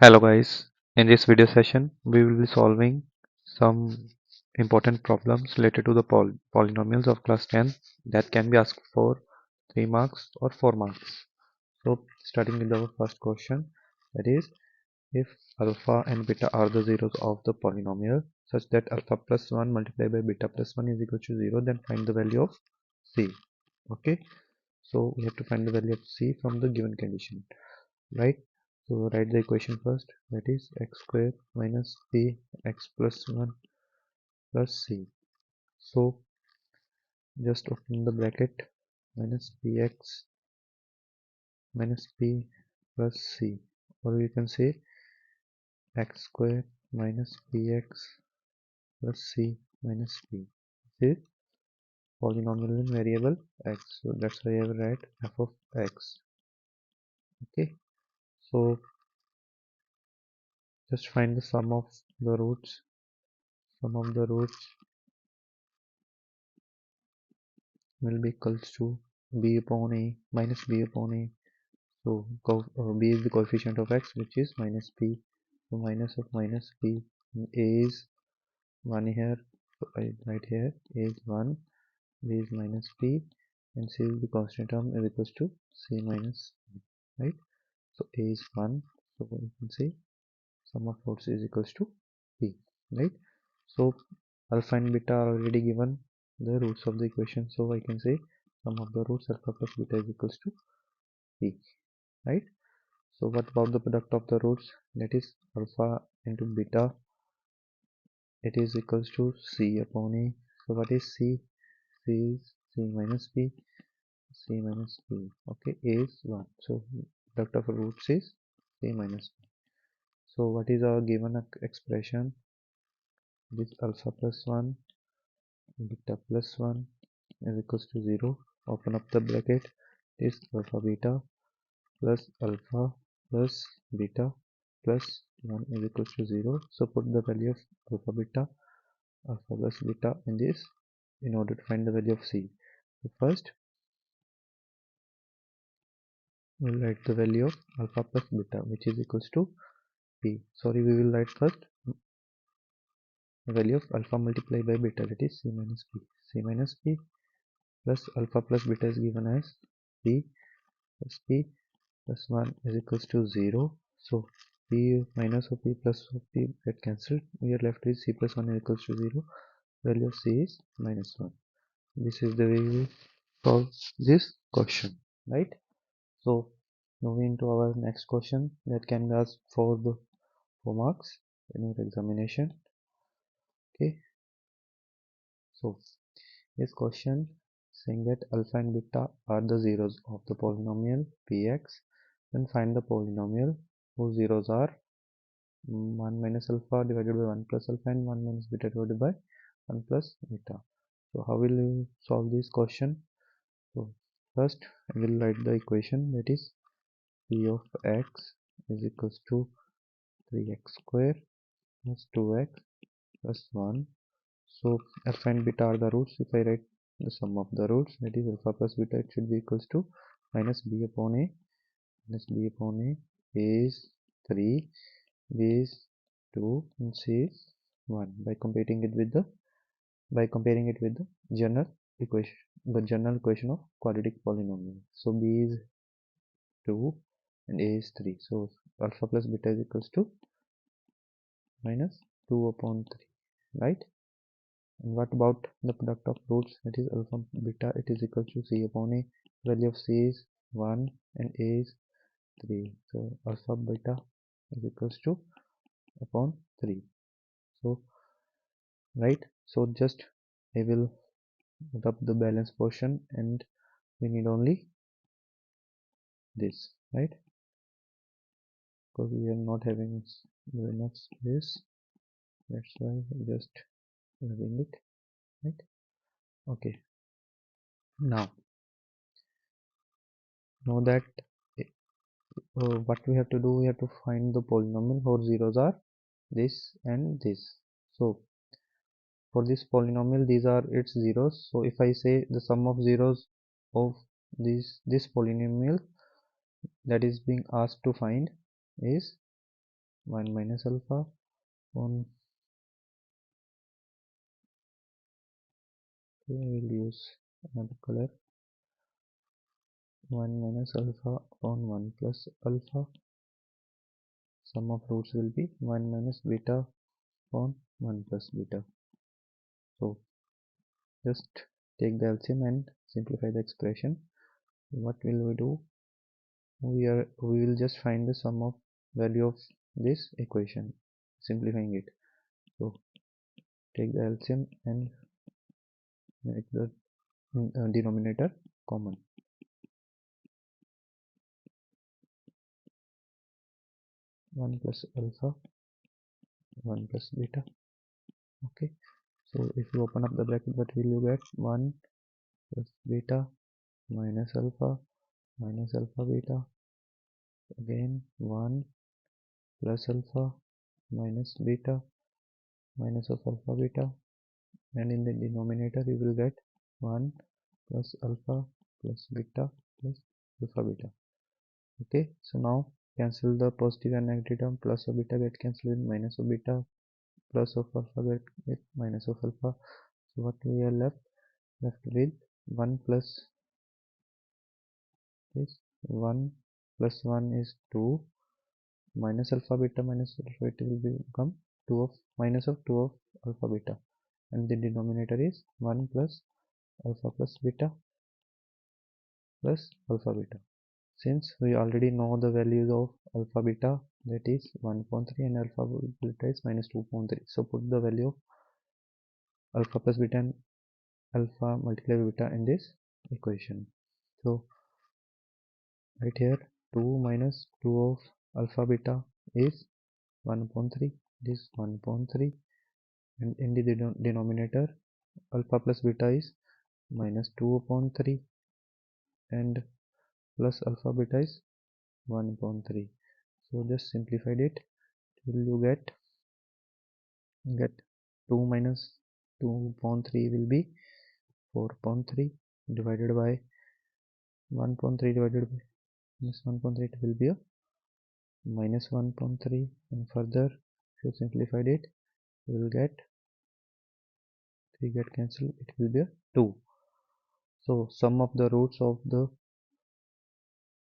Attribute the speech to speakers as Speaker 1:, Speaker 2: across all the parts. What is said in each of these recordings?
Speaker 1: Hello guys, in this video session we will be solving some important problems related to the polynomials of class 10 that can be asked for 3 marks or 4 marks. So starting with our first question, that is, if alpha and beta are the zeros of the polynomial such that alpha plus 1 multiplied by beta plus 1 is equal to 0, then find the value of c. Okay, so we have to find the value of c from the given condition, right? So write the equation first, that is x square minus p x plus 1 plus c. So just open the bracket, minus px minus p plus c, or you can say x square minus px plus c minus p. This is polynomial in variable x, so that's why I will write f of x. Okay, so just find the sum of the roots. Sum of the roots will be equals to b upon a minus b upon a. So b is the coefficient of x, which is minus p. So minus of minus p, a is 1 here, so I write here a is 1, b is minus p, and c is the constant term is equals to c minus p, right? So a is 1, so you can say sum of roots is equals to p, right? So alpha and beta are already given the roots of the equation, so I can say sum of the roots alpha plus beta is equals to p, right? So what about the product of the roots, that is alpha into beta, it is equals to c upon a. So what is c? C is c minus p, c minus p. Okay, a is 1, so product of roots is c minus p. So what is our given expression? This alpha plus 1 beta plus 1 is equals to 0. Open up the bracket, is alpha beta plus alpha plus beta plus 1 is equals to 0. So put the value of alpha plus beta in this in order to find the value of c. So first we'll write the value of alpha plus beta, which is equals to p. Sorry, we will write first the value of alpha multiplied by beta, that is c minus p. C minus p plus alpha plus beta is given as p plus p plus 1 is equals to 0. So p minus of p plus of p get cancelled. We are left with c plus 1 is equals to 0. Value of c is minus 1. This is the way we solve this question, right? So moving to our next question that can be asked for the 4 marks in your examination. Okay, so this question saying that alpha and beta are the zeros of the polynomial px, then find the polynomial whose zeros are 1 minus alpha divided by 1 plus alpha and 1 minus beta divided by 1 plus beta. So how will you solve this question? So first I will write the equation, that is p of x is equals to 3x square plus 2x plus 1. So alpha and beta are the roots. If I write the sum of the roots, that is alpha plus beta, it should be equals to minus b upon a minus b upon a. A is 3, b is 2, and c is 1. By comparing it with the general equation of quadratic polynomial. So b is 2 and a is 3. So alpha plus beta is equals to minus 2 upon 3, right? And what about the product of roots, that is alpha beta, it is equal to c upon a. Value of c is 1 and a is 3. So alpha beta is equals to upon 3. So right, so just I will rub the balance portion and we need only this, right? Because we are not having enough space, that's why I'm just rubbing it, right? Okay, now know that what we have to do, we have to find the polynomial whose zeros are this and this. So for this polynomial, these are its zeros. So if I say the sum of zeros of this polynomial that is being asked to find is 1 minus alpha on, okay, I will use another color, 1 minus alpha on 1 plus alpha. Sum of roots will be 1 minus beta on 1 plus beta. So just take the LCM and simplify the expression. What will we do? We will just find the sum of value of this equation, simplifying it. So take the LCM and make the denominator common. 1 plus alpha 1 plus beta. Okay, so if you open up the bracket, what will you get? 1 plus beta minus alpha beta, again 1 plus alpha minus beta minus of alpha beta, and in the denominator you will get 1 plus alpha plus beta plus alpha beta. Okay, so now cancel the positive and negative term. Plus of beta get cancelled with minus of beta, plus of alpha get with minus of alpha. So what we are left with 1 plus this 1 plus 1 is 2, minus alpha beta minus alpha beta will become 2 of minus of 2 of alpha beta, and the denominator is 1 plus alpha plus beta plus alpha beta. Since we already know the values of alpha beta, that is 1.3, and alpha beta is minus 2.3, so put the value of alpha plus beta and alpha multiplied by beta in this equation. So right here 2 minus 2 of alpha beta is 1.3, this 1.3, and in the denominator alpha plus beta is minus 2 upon 3 and plus alpha beta is 1.3. So just simplified it till you get 2 minus 2.3 will be 4.3 divided by 1.3 divided by minus 1.3, it will be a minus 1.3, and further if you simplified it you will get 3 get cancelled, it will be a 2. So sum of the roots of the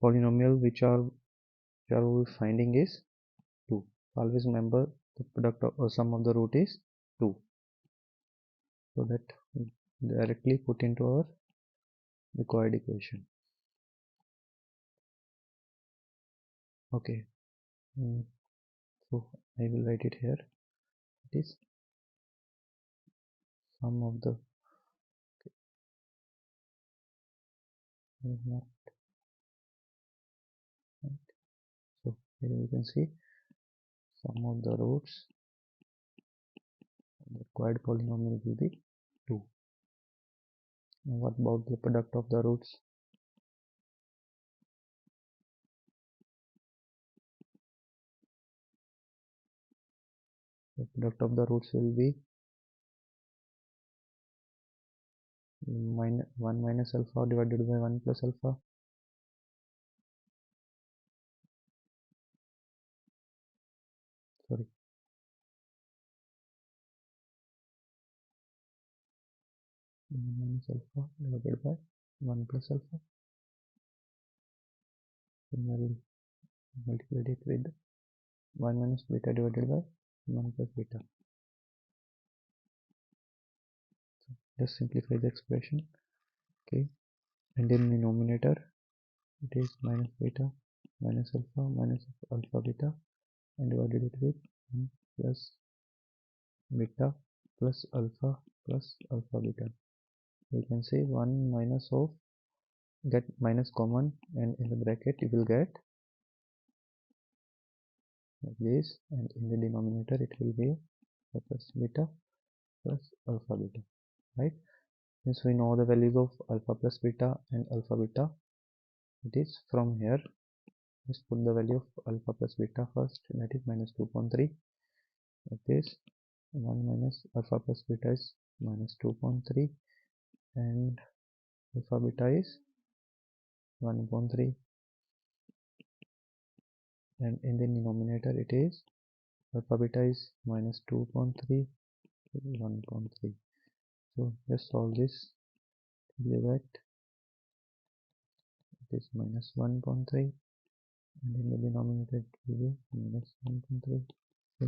Speaker 1: polynomial which are we finding is 2. Always remember the product of, or sum of the root is 2, so that directly put into our required equation. Okay, so I will write it here. It is sum of the not right. So here you can see sum of the roots of the required polynomial will be 2. Now what about the product of the roots? The product of the roots will be 1 minus alpha divided by 1 plus alpha. Sorry, 1 minus alpha divided by 1 plus alpha. Then I will multiply it with 1 minus beta divided by 1 plus beta. So just simplify the expression. Okay, and in the denominator it is minus beta minus alpha minus alpha beta, and divided it with 1 plus beta plus alpha beta. You can say 1 minus of, get minus common, and in the bracket you will get like this, and in the denominator it will be alpha plus beta plus alpha beta, right? Since we know the values of alpha plus beta and alpha beta, it is from here. Just put the value of alpha plus beta first, that is minus 2.3. Like this, 1 minus alpha plus beta is minus 2.3, and alpha beta is 1.3, and in the denominator it is alpha beta is minus 2.3, 1.3. So let's solve this. That it is minus 1.3, and in the denominator it will be minus 1.3. So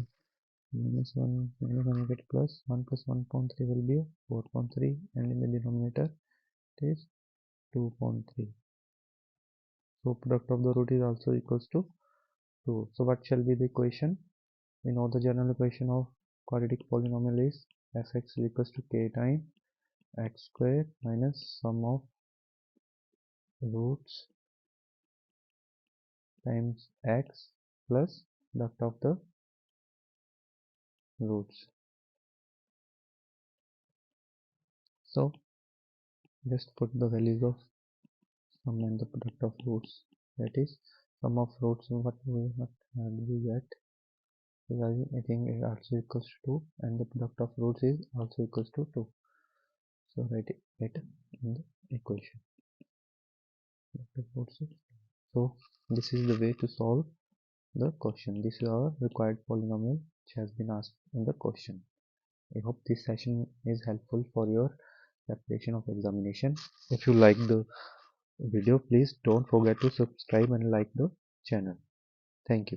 Speaker 1: minus 1 minus 1 get plus 1 plus 1.3 will be 4.3, and in the denominator it is 2.3. So product of the root is also equals to 2. So what shall be the equation? We know the general equation of quadratic polynomial is fx is equals to k times x square minus sum of roots times x plus product of the roots. So just put the values of sum and the product of roots. That is sum of roots. What do we get? I think it also equals to 2, and the product of roots is also equals to 2. So write it in the equation. So this is the way to solve the question. This is our required polynomial which has been asked in the question. I hope this session is helpful for your preparation of examination. If you like the video, please don't forget to subscribe and like the channel. Thank you.